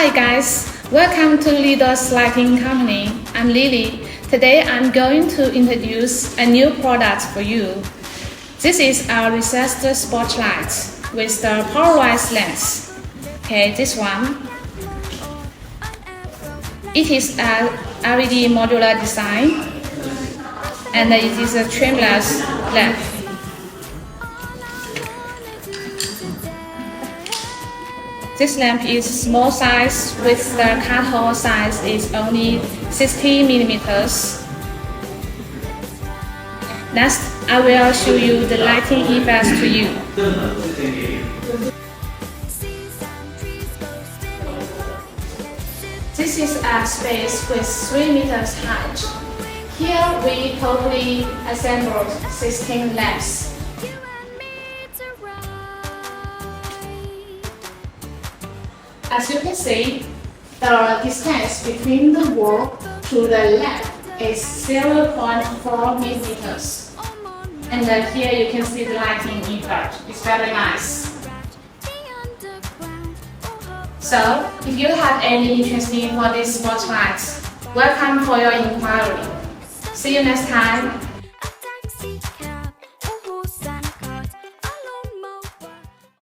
Hi guys, welcome to Leader's Lighting Company. I'm Lily. Today I'm going to introduce a new product for you. This is our recessed spotlight with the polarized lens. Okay, this one. It is a LED modular design and it is a trimless lamp. This lamp is small size with the cut-hole size is only 60 millimeters. Next, I will show you the lighting effects to you. This is a space with 3 meters height. Here we totally assembled 16 lamps. As you can see, the distance between the wall to the lamp is 0.4 millimeters. And here you can see the lighting effect. It's very nice. So, if you have any interest for this spotlight, welcome for your inquiry. See you next time.